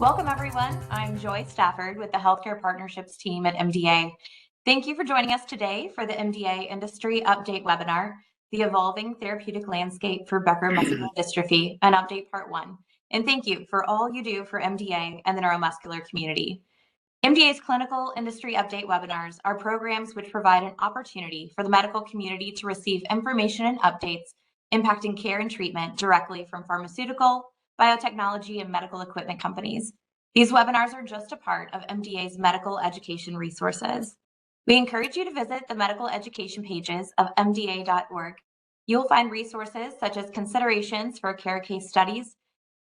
Welcome, everyone. I'm Joy Stafford with the Healthcare Partnerships team at MDA. Thank you for joining us today for the MDA Industry Update webinar, The Evolving Therapeutic Landscape for Becker Muscular Dystrophy, an update part 1. And thank you for all you do for MDA and the neuromuscular community. MDA's clinical industry update webinars are programs which provide an opportunity for the medical community to receive information and updates impacting care and treatment directly from pharmaceutical, biotechnology, and medical equipment companies. These webinars are just a part of MDA's medical education resources. We encourage you to visit the medical education pages of mda.org. You will find resources such as considerations for care case studies,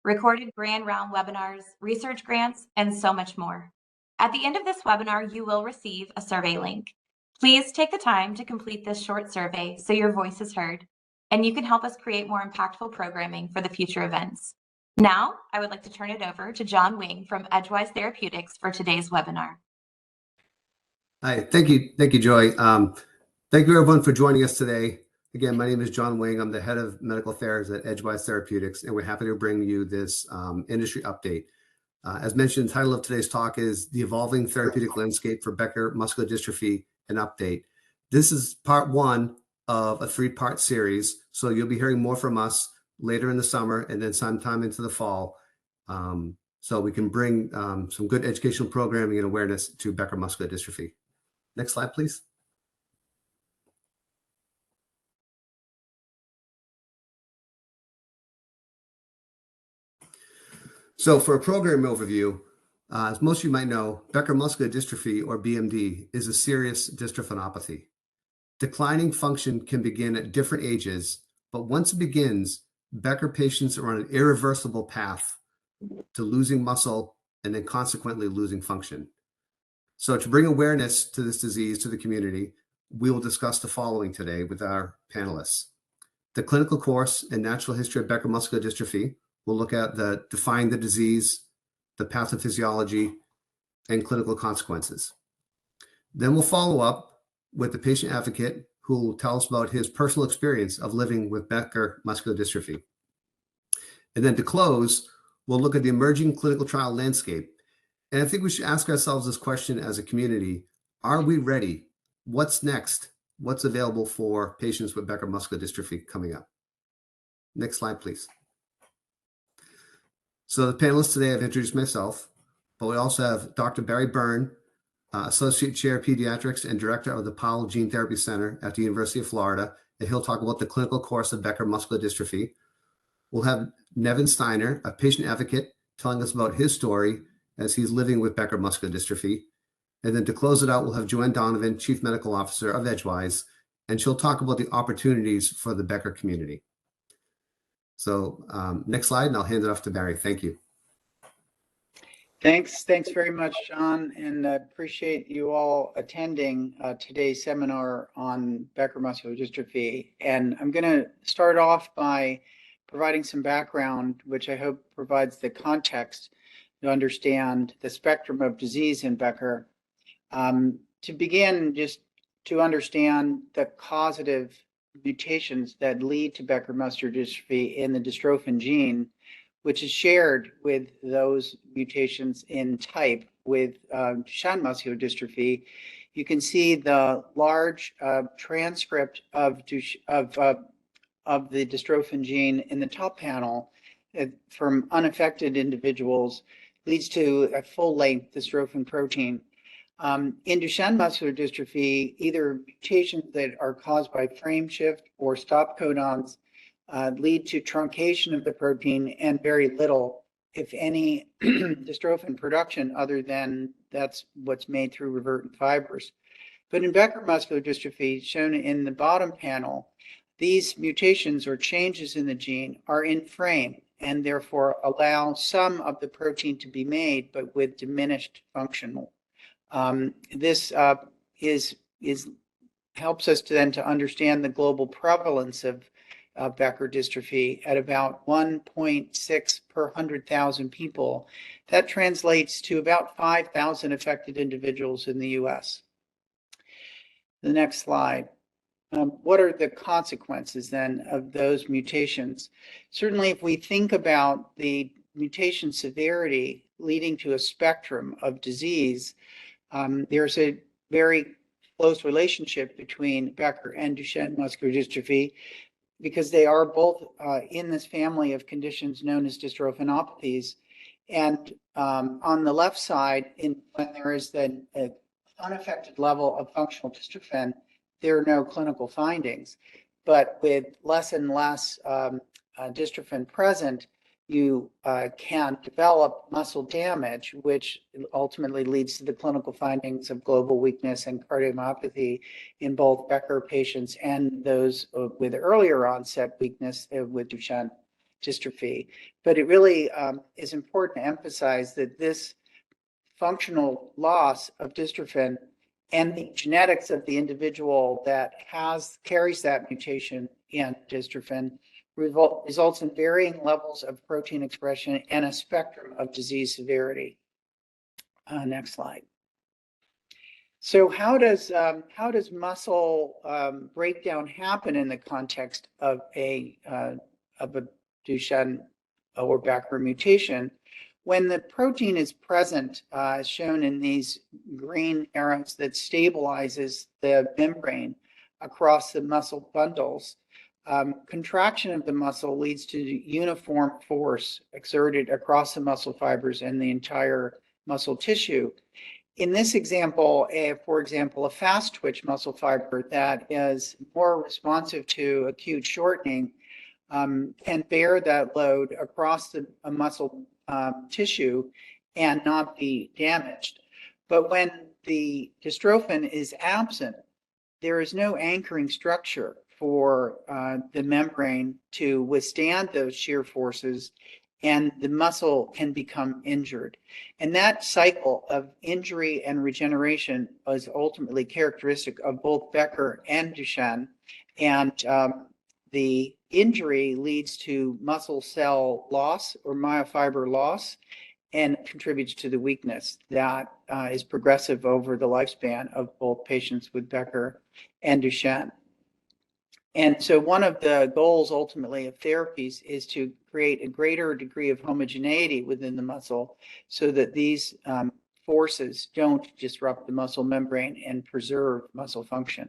recorded grand round webinars, research grants, and so much more. At the end of this webinar, you will receive a survey link. Please take the time to complete this short survey so your voice is heard, and you can help us create more impactful programming for the future events. Now, I would like to turn it over to John Wing from Edgewise Therapeutics for today's webinar. Hi, thank you, Joy. Thank you everyone for joining us today. Again, my name is John Wing. I'm the head of medical affairs at Edgewise Therapeutics, and we're happy to bring you this industry update. As mentioned, the title of today's talk is The Evolving Therapeutic Landscape for Becker Muscular Dystrophy, an Update. This is part 1 of a 3-part series, so you'll be hearing more from us later in the summer and then sometime into the fall, so we can bring some good educational programming and awareness to Becker Muscular Dystrophy. Next slide, please. So for a program overview, as most of you might know, Becker Muscular Dystrophy, or BMD, is a serious dystrophinopathy. Declining function can begin at different ages, but once it begins, Becker patients are on an irreversible path to losing muscle and then consequently losing function. So to bring awareness to this disease to the community, we will discuss the following today with our panelists. The clinical course and natural history of Becker Muscular Dystrophy. We'll look at define the disease, the pathophysiology, and clinical consequences. Then we'll follow up with the patient advocate who will tell us about his personal experience of living with Becker muscular dystrophy. And then to close, we'll look at the emerging clinical trial landscape. And I think we should ask ourselves this question as a community: are we ready? What's next? What's available for patients with Becker muscular dystrophy coming up? Next slide, please. So the panelists today, I've introduced myself, but we also have Dr. Barry Byrne, Associate Chair Pediatrics and Director of the Powell Gene Therapy Center at the University of Florida, and he'll talk about the clinical course of Becker muscular dystrophy. We'll have Nevin Steiner, a patient advocate, telling us about his story as he's living with Becker muscular dystrophy. And then to close it out, we'll have Joanne Donovan, Chief Medical Officer of Edgewise, and she'll talk about the opportunities for the Becker community. So next slide, and I'll hand it off to Barry. Thank you. Thanks very much, John, and appreciate you all attending today's seminar on Becker muscular dystrophy. And I'm going to start off by providing some background, which I hope provides the context to understand the spectrum of disease in Becker. To begin, just to understand the causative mutations that lead to Becker muscular dystrophy in the dystrophin gene, which is shared with those mutations in type with Duchenne muscular dystrophy. You can see the large transcript of the dystrophin gene in the top panel from unaffected individuals leads to a full-length dystrophin protein. In Duchenne muscular dystrophy, either mutations that are caused by frame shift or stop codons lead to truncation of the protein and very little, if any, dystrophin production other than that's what's made through revertant fibers. But in Becker muscular dystrophy, shown in the bottom panel, these mutations or changes in the gene are in frame and therefore allow some of the protein to be made, but with diminished functional. This helps us to understand the global prevalence of Becker dystrophy at about 1.6 per 100,000 people. That translates to about 5,000 affected individuals in the US. The next slide. What are the consequences then of those mutations? Certainly, if we think about the mutation severity, leading to a spectrum of disease, there's a very close relationship between Becker and Duchenne muscular dystrophy, because they are both in this family of conditions known as dystrophinopathies. And on the left side, when there is an unaffected level of functional dystrophin, there are no clinical findings. But with less and less dystrophin present, you can develop muscle damage, which ultimately leads to the clinical findings of global weakness and cardiomyopathy in both Becker patients and those with earlier onset weakness with Duchenne dystrophy. But it really is important to emphasize that this functional loss of dystrophin and the genetics of the individual that carries that mutation in dystrophin results in varying levels of protein expression and a spectrum of disease severity. Next slide. So how does muscle breakdown happen in the context of a Duchenne or Becker mutation? When the protein is present, as shown in these green arrows, that stabilizes the membrane across the muscle bundles, contraction of the muscle leads to uniform force exerted across the muscle fibers and the entire muscle tissue. In this example, for example, a fast twitch muscle fiber that is more responsive to acute shortening can bear that load across the muscle tissue and not be damaged. But when the dystrophin is absent, there is no anchoring structure for the membrane to withstand those shear forces, and the muscle can become injured. And that cycle of injury and regeneration is ultimately characteristic of both Becker and Duchenne. And the injury leads to muscle cell loss or myofiber loss and contributes to the weakness that is progressive over the lifespan of both patients with Becker and Duchenne. And so one of the goals ultimately of therapies is to create a greater degree of homogeneity within the muscle so that these forces don't disrupt the muscle membrane and preserve muscle function.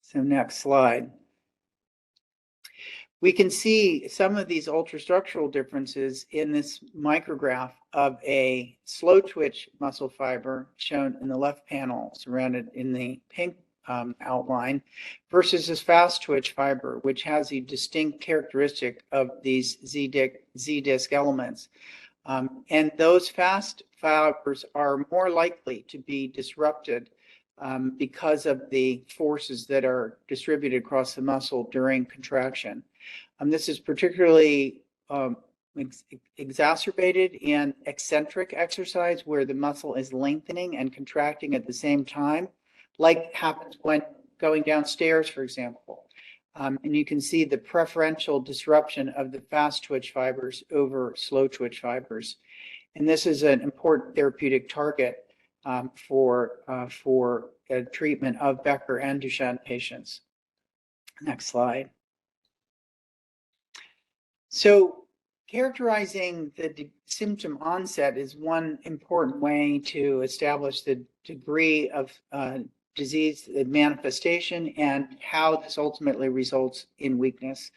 So next slide. We can see some of these ultrastructural differences in this micrograph of a slow twitch muscle fiber shown in the left panel, surrounded in the pink outline, versus this fast twitch fiber, which has a distinct characteristic of these Z-disc elements. And those fast fibers are more likely to be disrupted because of the forces that are distributed across the muscle during contraction. This is particularly exacerbated in eccentric exercise, where the muscle is lengthening and contracting at the same time, like happens when going downstairs, for example. And you can see the preferential disruption of the fast twitch fibers over slow twitch fibers. And this is an important therapeutic target for treatment of Becker and Duchenne patients. Next slide. So characterizing the symptom onset is one important way to establish the degree of disease manifestation and how this ultimately results in weakness.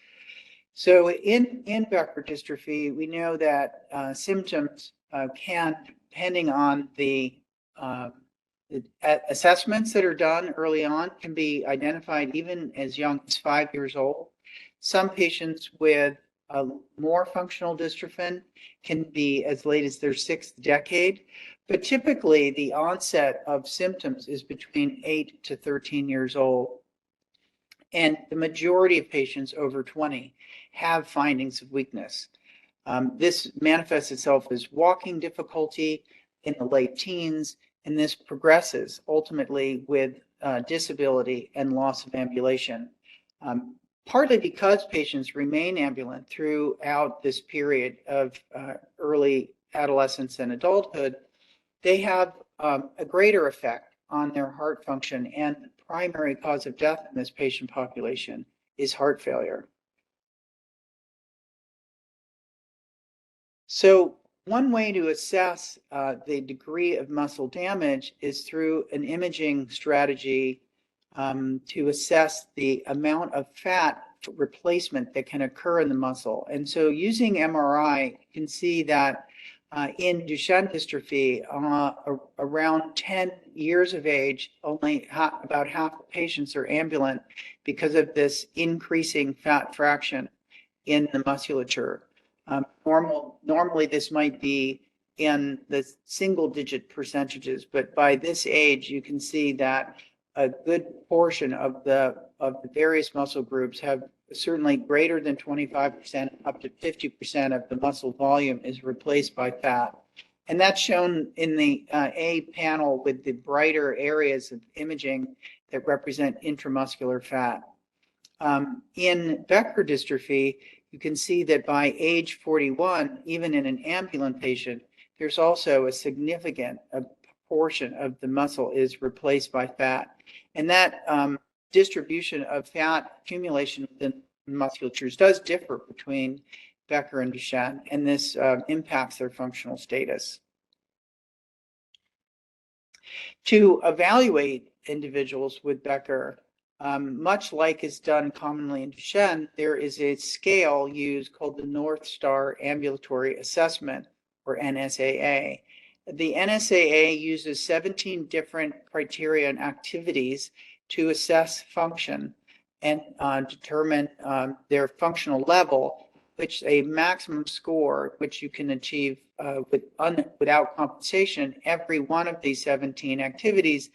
So in Becker dystrophy, we know that symptoms can, depending on the assessments that are done early on, can be identified even as young as 5 years old. Some patients with more functional dystrophin can be as late as their 6th decade, but typically the onset of symptoms is between 8 to 13 years old. And the majority of patients over 20 have findings of weakness. This manifests itself as walking difficulty in the late teens, and this progresses ultimately with disability and loss of ambulation. Partly because patients remain ambulant throughout this period of early adolescence and adulthood, they have a greater effect on their heart function, and the primary cause of death in this patient population is heart failure. So one way to assess the degree of muscle damage is through an imaging strategy to assess the amount of fat replacement that can occur in the muscle. And so using MRI, you can see that in Duchenne dystrophy, around 10 years of age, only about half the patients are ambulant because of this increasing fat fraction in the musculature. Normally, this might be in the single-digit percentages, but by this age, you can see that a good portion of the various muscle groups have certainly greater than 25%, up to 50% of the muscle volume is replaced by fat. And that's shown in the A panel with the brighter areas of imaging that represent intramuscular fat. In Becker dystrophy, you can see that by age 41, even in an ambulant patient, there's also a significant portion of the muscle is replaced by fat. And that distribution of fat accumulation within musculatures does differ between Becker and Duchenne, and this impacts their functional status. To evaluate individuals with Becker, much like is done commonly in Duchenne, there is a scale used called the North Star Ambulatory Assessment, or NSAA. The NSAA uses 17 different criteria and activities to assess function and determine their functional level, which a maximum score, which you can achieve without compensation. Every one of these 17 activities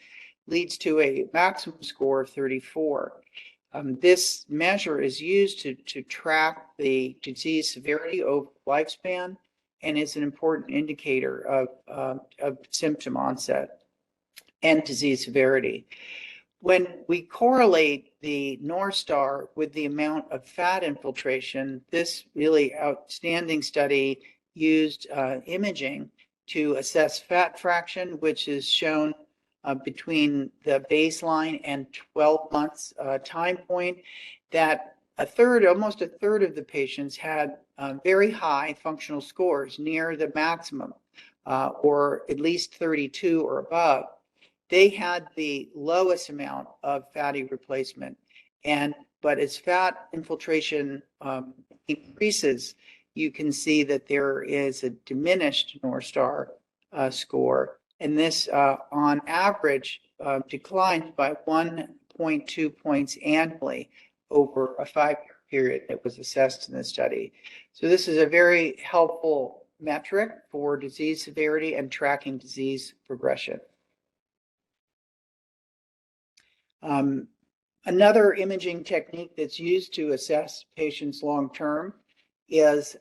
leads to a maximum score of 34. This measure is used to track the disease severity over lifespan and is an important indicator of symptom onset and disease severity. When we correlate the North Star with the amount of fat infiltration, this really outstanding study used imaging to assess fat fraction, which is shown between the baseline and 12 months time point, that almost a third of the patients had very high functional scores near the maximum, or at least 32 or above. They had the lowest amount of fatty replacement, but as fat infiltration increases, you can see that there is a diminished North Star score, and this on average declined by 1.2 points annually over a 5-year period that was assessed in this study. So this is a very helpful metric for disease severity and tracking disease progression. Another imaging technique that's used to assess patients long-term is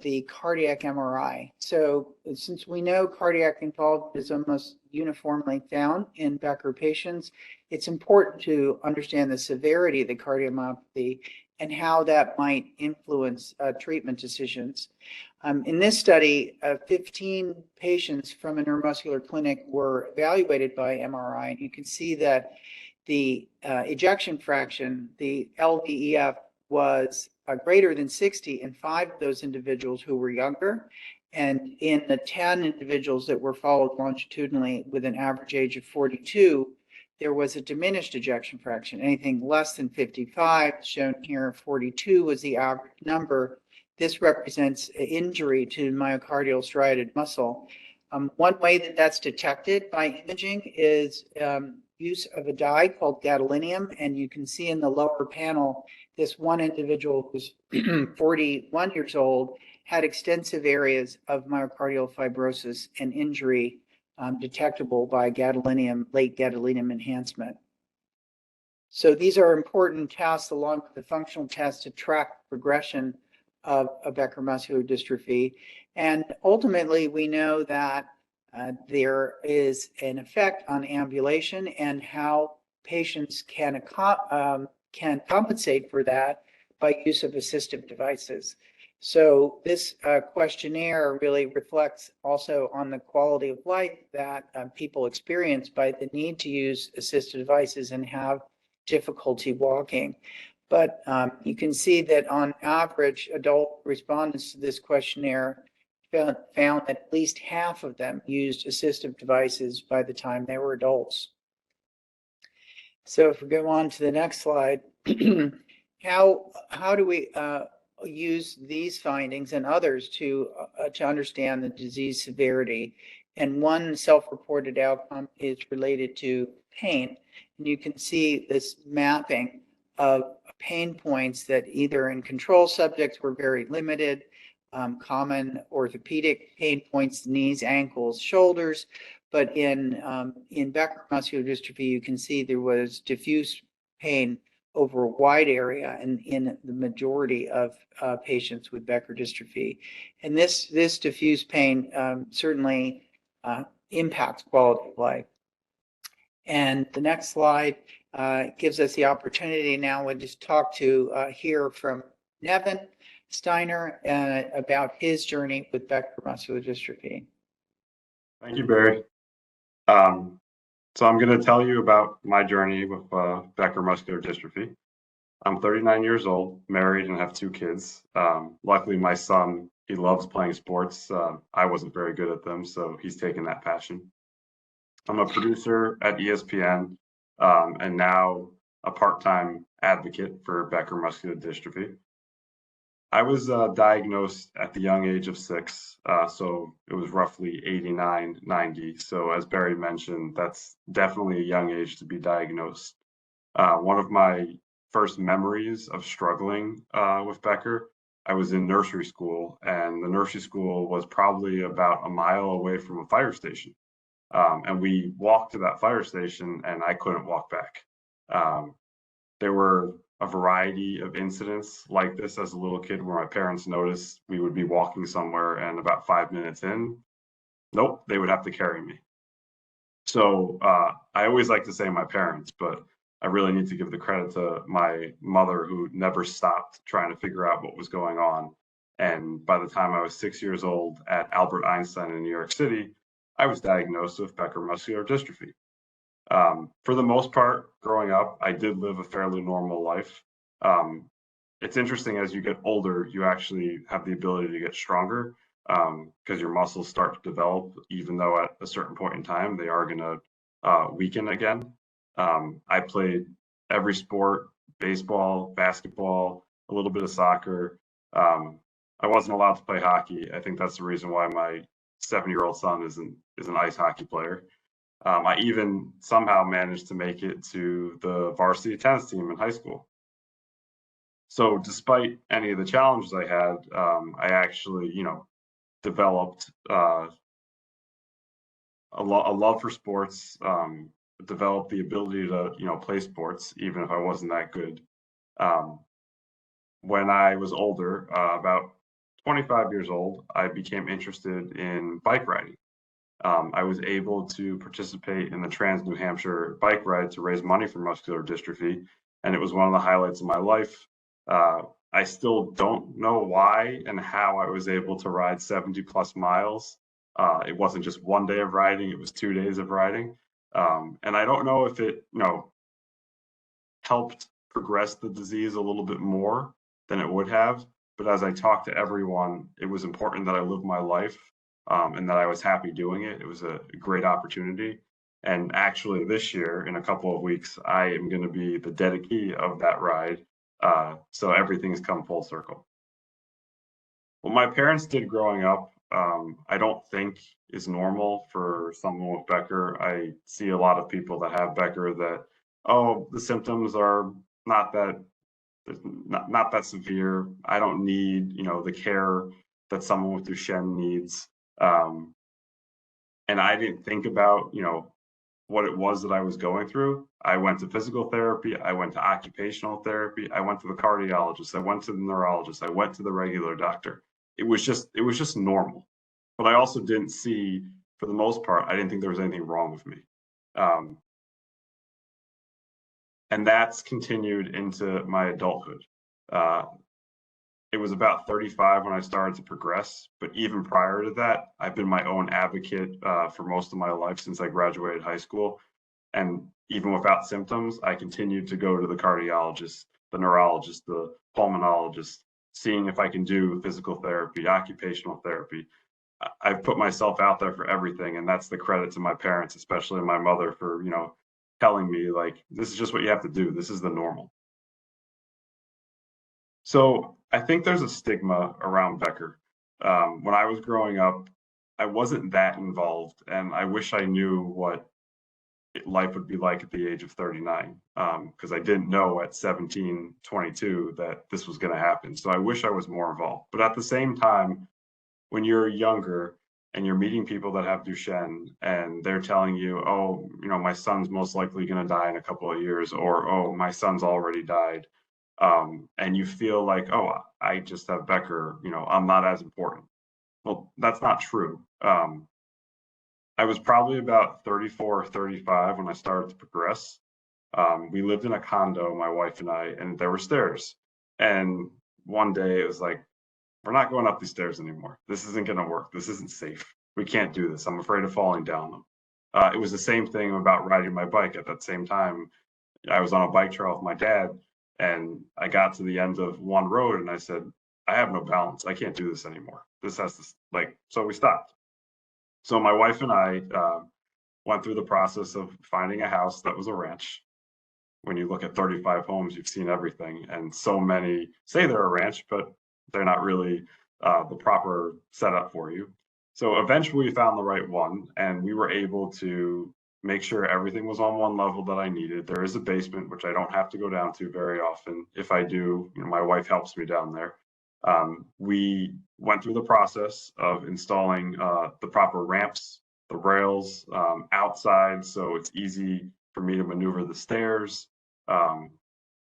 the cardiac MRI. So since we know cardiac involvement is almost uniformly found in Becker patients, it's important to understand the severity of the cardiomyopathy and how that might influence treatment decisions. In this study, 15 patients from a neuromuscular clinic were evaluated by MRI, and you can see that the ejection fraction, the LVEF, was greater than 60 in 5 of those individuals who were younger. And in the 10 individuals that were followed longitudinally with an average age of 42, there was a diminished ejection fraction. Anything less than 55, shown here, 42 was the average number. This represents an injury to myocardial striated muscle. One way that that's detected by imaging is use of a dye called gadolinium, and you can see in the lower panel, this one individual who's 41 years old had extensive areas of myocardial fibrosis and injury detectable by gadolinium, late gadolinium enhancement. So these are important tests along with the functional tests to track progression of Becker muscular dystrophy. And ultimately, we know that there is an effect on ambulation and how patients can compensate for that by use of assistive devices. So this questionnaire really reflects also on the quality of life that people experience by the need to use assistive devices and have difficulty walking. But you can see that on average, adult respondents to this questionnaire found that at least half of them used assistive devices by the time they were adults. So if we go on to the next slide, how do we use these findings and others to understand the disease severity? And one self-reported outcome is related to pain. And you can see this mapping of pain points that either in control subjects were very limited, common orthopedic pain points, knees, ankles, shoulders. But in Becker muscular dystrophy, you can see there was diffuse pain over a wide area and in the majority of patients with Becker dystrophy. And this diffuse pain certainly impacts quality of life. And the next slide gives us the opportunity now to just talk to hear from Nevin Steiner about his journey with Becker muscular dystrophy. Thank you, Barry. So I'm going to tell you about my journey with Becker muscular dystrophy. I'm 39 years old, married, and have 2 kids. Luckily, my son, he loves playing sports. I wasn't very good at them, so he's taken that passion. I'm a producer at ESPN and now a part-time advocate for Becker muscular dystrophy. I was diagnosed at the young age of 6, so it was roughly 89, 90. So as Barry mentioned, that's definitely a young age to be diagnosed. One of my first memories of struggling with Becker, I was in nursery school, and the nursery school was probably about a mile away from a fire station. And we walked to that fire station, and I couldn't walk back. There were a variety of incidents like this as a little kid where my parents noticed we would be walking somewhere, and about 5 minutes in, nope, they would have to carry me. So I always like to say my parents, but I really need to give the credit to my mother, who never stopped trying to figure out what was going on. And by the time I was 6 years old at Albert Einstein in New York City, I was diagnosed with Becker muscular dystrophy. For the most part, growing up, I did live a fairly normal life. It's interesting, as you get older, you actually have the ability to get stronger because your muscles start to develop, even though at a certain point in time, they are going to weaken again. I played every sport: baseball, basketball, a little bit of soccer. I wasn't allowed to play hockey. I think that's the reason why my 7-year-old son is an ice hockey player. I even somehow managed to make it to the varsity tennis team in high school. So despite any of the challenges I had, I actually, developed a love for sports, developed the ability to, play sports, even if I wasn't that good. When I was older, about 25 years old, I became interested in bike riding. I was able to participate in the Trans-New Hampshire bike ride to raise money for muscular dystrophy, and it was one of the highlights of my life. I still don't know why and how I was able to ride 70 plus miles. It wasn't just one day of riding, it was 2 days of riding. And I don't know if it, helped progress the disease a little bit more than it would have. But as I talked to everyone, it was important that I live my life and that I was happy doing it. It was a great opportunity. And actually this year, in a couple of weeks, I am going to be the dedicee of that ride. So everything's come full circle. What my parents did growing up, I don't think is normal for someone with Becker. I see a lot of people that have Becker that, the symptoms are not that severe. I don't need, the care that someone with Duchenne needs. And I didn't think about, what it was that I was going through. I went to physical therapy. I went to occupational therapy. I went to the cardiologist. I went to the neurologist. I went to the regular doctor. It was just normal. But I also didn't see, for the most part, I didn't think there was anything wrong with me. And that's continued into my adulthood. It was about 35 when I started to progress, but even prior to that, I've been my own advocate for most of my life since I graduated high school. And even without symptoms, I continued to go to the cardiologist, the neurologist, the pulmonologist, seeing if I can do physical therapy, occupational therapy. I've put myself out there for everything, and that's the credit to my parents, especially my mother, for, you know, telling me like, this is just what you have to do. This is the normal. So I think there's a stigma around Becker. When I was growing up, I wasn't that involved, and I wish I knew what life would be like at the age of 39, because I didn't know at 17, 22 that this was going to happen. So I wish I was more involved. But at the same time, when you're younger and you're meeting people that have Duchenne and they're telling you, oh, you know, my son's most likely going to die in a couple of years, or, oh, my son's already died. And you feel like, oh, I just have Becker, you know, I'm not as important. Well, that's not true. I was probably about 34 or 35 when I started to progress. We lived in a condo, my wife and I, and there were stairs. And one day it was like, we're not going up these stairs anymore. This isn't going to work. This isn't safe. We can't do this. I'm afraid of falling down them. It was the same thing about riding my bike. At that same time, I was on a bike trail with my dad, and I got to the end of one road and I said, I have no balance. I can't do this anymore. This has to, like, so we stopped. So my wife and I went through the process of finding a house that was a ranch. When you look at 35 homes, you've seen everything. And so many say they're a ranch, but they're not really the proper setup for you. So eventually we found the right one, and we were able to make sure everything was on one level that I needed. There is a basement, which I don't have to go down to very often. If I do, you know, my wife helps me down there. We went through the process of installing the proper ramps, the rails outside, so it's easy for me to maneuver the stairs.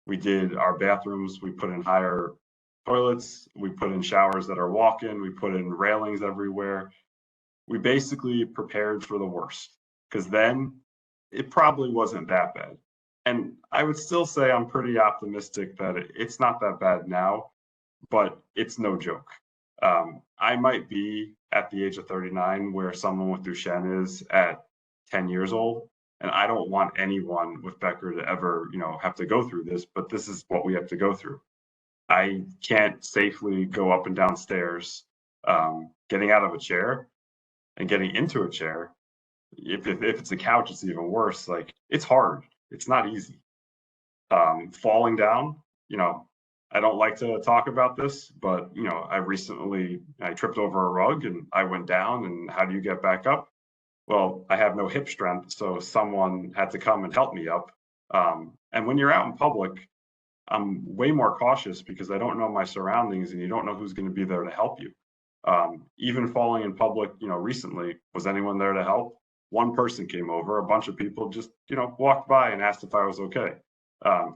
We did our bathrooms. We put in higher toilets. We put in showers that are walk-in. We put in railings everywhere. We basically prepared for the worst, because then it probably wasn't that bad. And I would still say I'm pretty optimistic that it's not that bad now, but it's no joke. I might be at the age of 39 where someone with Duchenne is at 10 years old. And I don't want anyone with Becker to ever, you know, have to go through this, but this is what we have to go through. I can't safely go up and down stairs. Getting out of a chair and getting into a chair, if it's a couch, it's even worse. Like, it's hard. It's not easy. Falling down, you know, I don't like to talk about this, but, you know, I tripped over a rug and I went down, and how do you get back up? Well, I have no hip strength, so someone had to come and help me up. And when you're out in public, I'm way more cautious because I don't know my surroundings, and you don't know who's going to be there to help you. Even falling in public, you know, recently, was anyone there to help? One person came over. A bunch of people just, you know, walked by and asked if I was okay,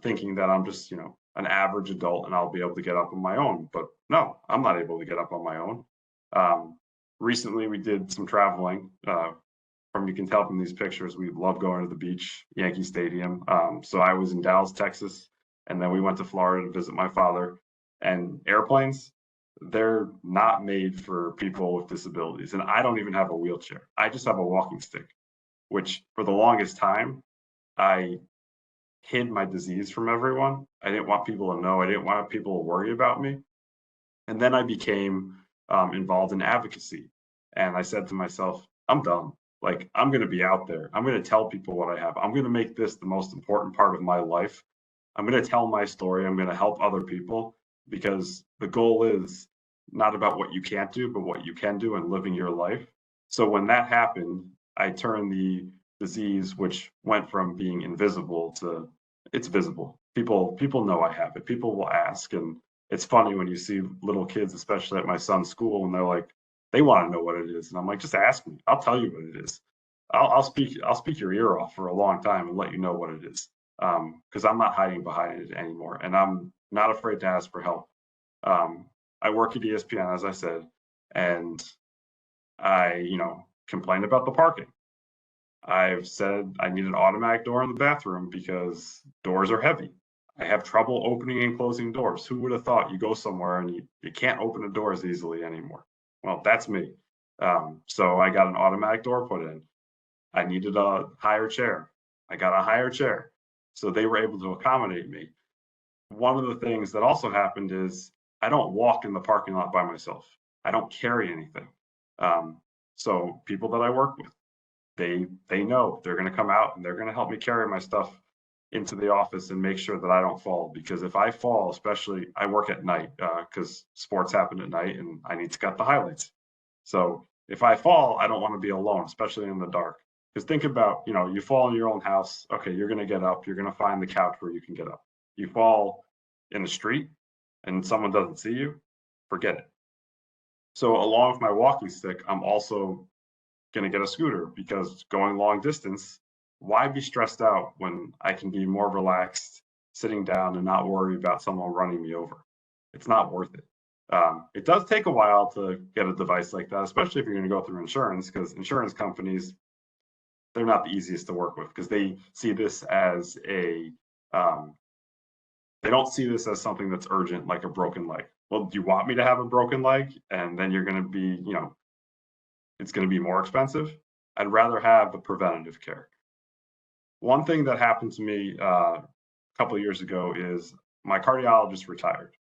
thinking that I'm just, you know, an average adult and I'll be able to get up on my own. But no, I'm not able to get up on my own. Recently, we did some traveling. You can tell from these pictures, we love going to the beach, Yankee Stadium. So I was in Dallas, Texas, and then we went to Florida to visit my father. And airplanes, they're not made for people with disabilities. And I don't even have a wheelchair. I just have a walking stick, which for the longest time, I hid my disease from everyone. I didn't want people to know. I didn't want people to worry about me. And then I became involved in advocacy. And I said to myself, I'm done. Like, I'm going to be out there. I'm going to tell people what I have. I'm going to make this the most important part of my life. I'm going to tell my story. I'm going to help other people, because the goal is not about what you can't do, but what you can do and living your life. So when that happened, I turned the disease, which went from being invisible to it's visible. People know I have it. People will ask. And it's funny when you see little kids, especially at my son's school, and they're like, they want to know what it is. And I'm like, just ask me. I'll tell you what it is. I'll speak your ear off for a long time and let you know what it is. Because I'm not hiding behind it anymore. And I'm not afraid to ask for help. I work at ESPN, as I said, and I, you know, complained about the parking. I've said I need an automatic door in the bathroom because doors are heavy. I have trouble opening and closing doors. Who would have thought? You go somewhere and you can't open the doors easily anymore. Well, that's me. So I got an automatic door put in. I needed a higher chair. I got a higher chair. So they were able to accommodate me. One of the things that also happened is I don't walk in the parking lot by myself. I don't carry anything. So people that I work with, they know they're going to come out and they're going to help me carry my stuff into the office and make sure that I don't fall. Because if I fall, especially I work at night because sports happen at night and I need to cut the highlights. So if I fall, I don't want to be alone, especially in the dark. Because think about, you fall in your own house. Okay, you're going to get up. You're going to find the couch where you can get up. You fall in the street and someone doesn't see you, forget it. So along with my walking stick, I'm also going to get a scooter because going long distance, why be stressed out when I can be more relaxed, sitting down and not worry about someone running me over? It's not worth it. It does take a while to get a device like that, especially if you're going to go through insurance, because insurance companies, they're not the easiest to work with because they see this as they don't see this as something that's urgent, like a broken leg. Well, do you want me to have a broken leg? And then you're going to be, it's going to be more expensive. I'd rather have the preventative care. One thing that happened to me a couple of years ago is my cardiologist retired.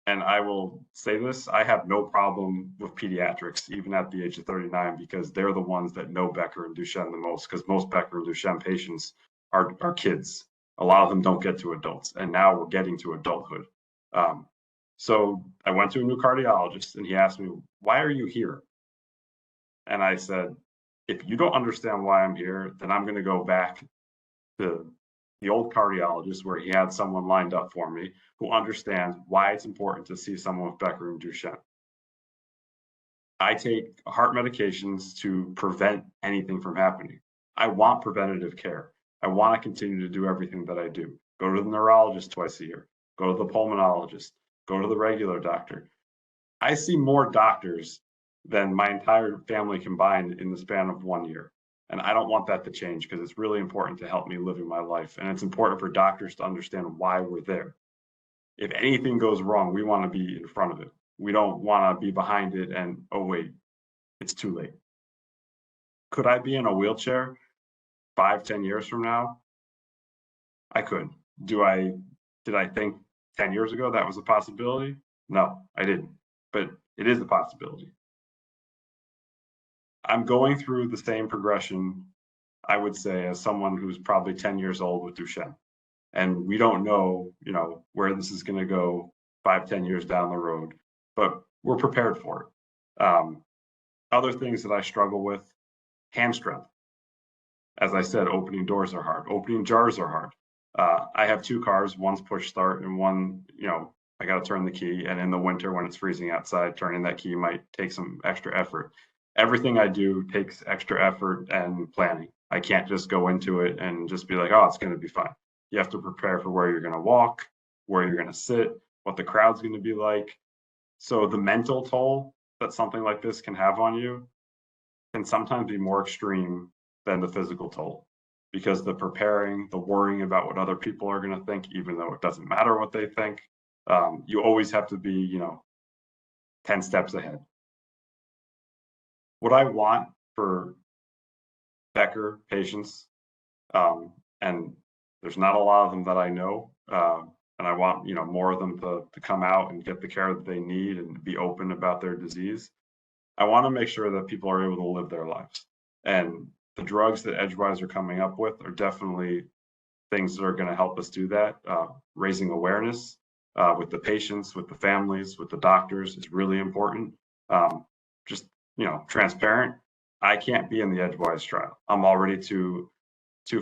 And I will say this, I have no problem with pediatrics, even at the age of 39, because they're the ones that know Becker and Duchenne the most, because most Becker and Duchenne patients are kids. A lot of them don't get to adults, and now we're getting to adulthood. So I went to a new cardiologist, and he asked me, why are you here? And I said, if you don't understand why I'm here, then I'm going to go back to the old cardiologist where he had someone lined up for me who understands why it's important to see someone with Becker and Duchenne. I take heart medications to prevent anything from happening. I want preventative care. I want to continue to do everything that I do. Go to the neurologist twice a year. Go to the pulmonologist. Go to the regular doctor. I see more doctors than my entire family combined in the span of 1 year. And I don't want that to change because it's really important to help me living my life. And it's important for doctors to understand why we're there. If anything goes wrong, we want to be in front of it. We don't want to be behind it and, oh, wait, it's too late. Could I be in a wheelchair 5-10 years from now? I could. Did I think 10 years ago that was a possibility? No, I didn't. But it is a possibility. I'm going through the same progression, I would say, as someone who's probably 10 years old with Duchenne. And we don't know, where this is going to go 5-10 years down the road, but we're prepared for it. Other things that I struggle with, hand strength. As I said, opening doors are hard. Opening jars are hard. I have 2 cars, one's push start and one, I got to turn the key. And in the winter when it's freezing outside, turning that key might take some extra effort. Everything I do takes extra effort and planning. I can't just go into it and just be like, oh, it's going to be fine. You have to prepare for where you're going to walk, where you're going to sit, what the crowd's going to be like. So the mental toll that something like this can have on you can sometimes be more extreme than the physical toll, because the preparing, the worrying about what other people are going to think, even though it doesn't matter what they think, you always have to be, 10 steps ahead. What I want for Becker patients, and there's not a lot of them that I know, and I want more of them to come out and get the care that they need and be open about their disease. I want to make sure that people are able to live their lives, and the drugs that Edgewise are coming up with are definitely things that are going to help us do that. Raising awareness with the patients, with the families, with the doctors is really important. Just transparent. I can't be in the Edgewise trial. I'm already too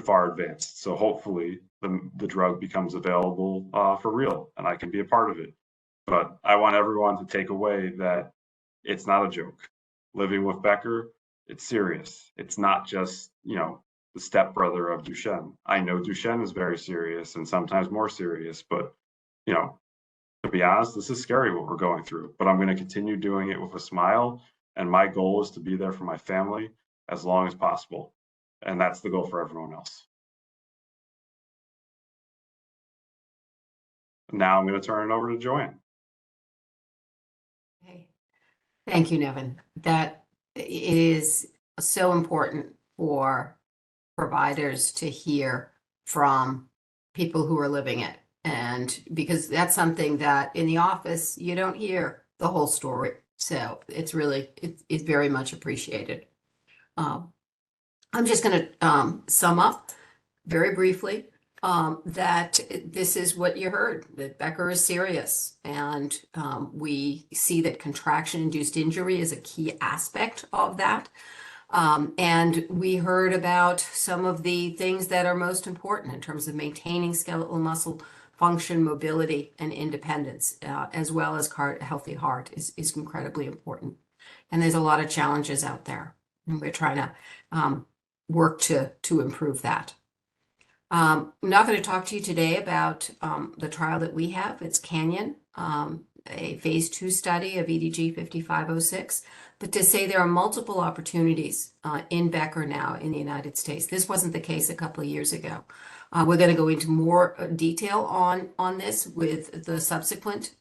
far advanced. So hopefully the drug becomes available for real and I can be a part of it. But I want everyone to take away that it's not a joke. Living with Becker, it's serious. It's not just, the stepbrother of Duchenne. I know Duchenne is very serious and sometimes more serious, but, to be honest, this is scary what we're going through, but I'm going to continue doing it with a smile. And my goal is to be there for my family as long as possible. And that's the goal for everyone else. Now I'm going to turn it over to Joanne. Okay. Thank you, Nevin. That it is so important for providers to hear from people who are living it. And because that's something that in the office, you don't hear the whole story. So it's really, it's very much appreciated. I'm just going to sum up very briefly that this is what you heard, that Becker is serious. And we see that contraction-induced injury is a key aspect of that. And we heard about some of the things that are most important in terms of maintaining skeletal muscle function, mobility, and independence, as well as healthy heart is incredibly important. And there's a lot of challenges out there, and we're trying to work to improve that. I'm not going to talk to you today about the trial that we have. It's Canyon, a phase 2 study of EDG 5506, but to say there are multiple opportunities in Becker now in the United States. This wasn't the case a couple of years ago. We're going to go into more detail on this with the subsequent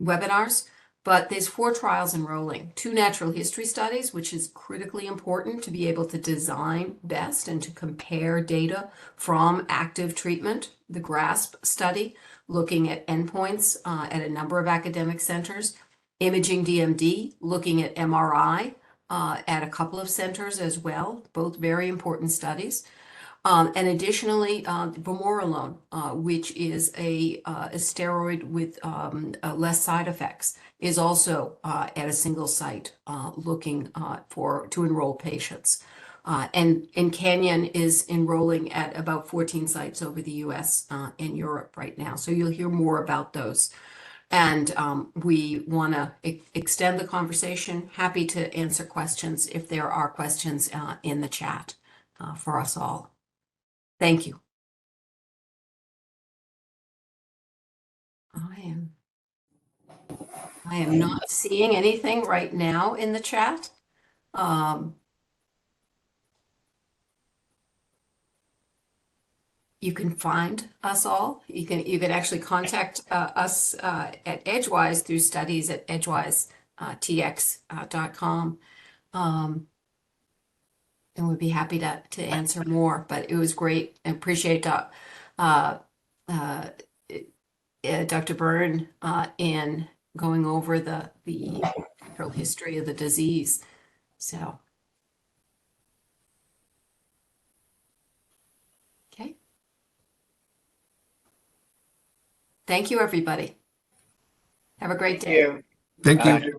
webinars. But there's 4 trials enrolling, 2 natural history studies, which is critically important to be able to design best and to compare data from active treatment. The GRASP study, looking at endpoints at a number of academic centers. Imaging DMD, looking at MRI at a couple of centers as well, both very important studies. And additionally, vamorolone, which is a steroid with less side effects, is also at a single site looking to enroll patients. And Canyon is enrolling at about 14 sites over the US and Europe right now. So you'll hear more about those. And we want to extend the conversation. Happy to answer questions if there are questions in the chat for us all. Thank you. I am not seeing anything right now in the chat. You can find us all. You can actually contact us at Edgewise through studies at edgewisetx.com. And we'd be happy to answer more, but it was great. I appreciate Dr. Byrne in going over the natural history of the disease. So, okay. Thank you, everybody. Have a great day. Thank you. Bye.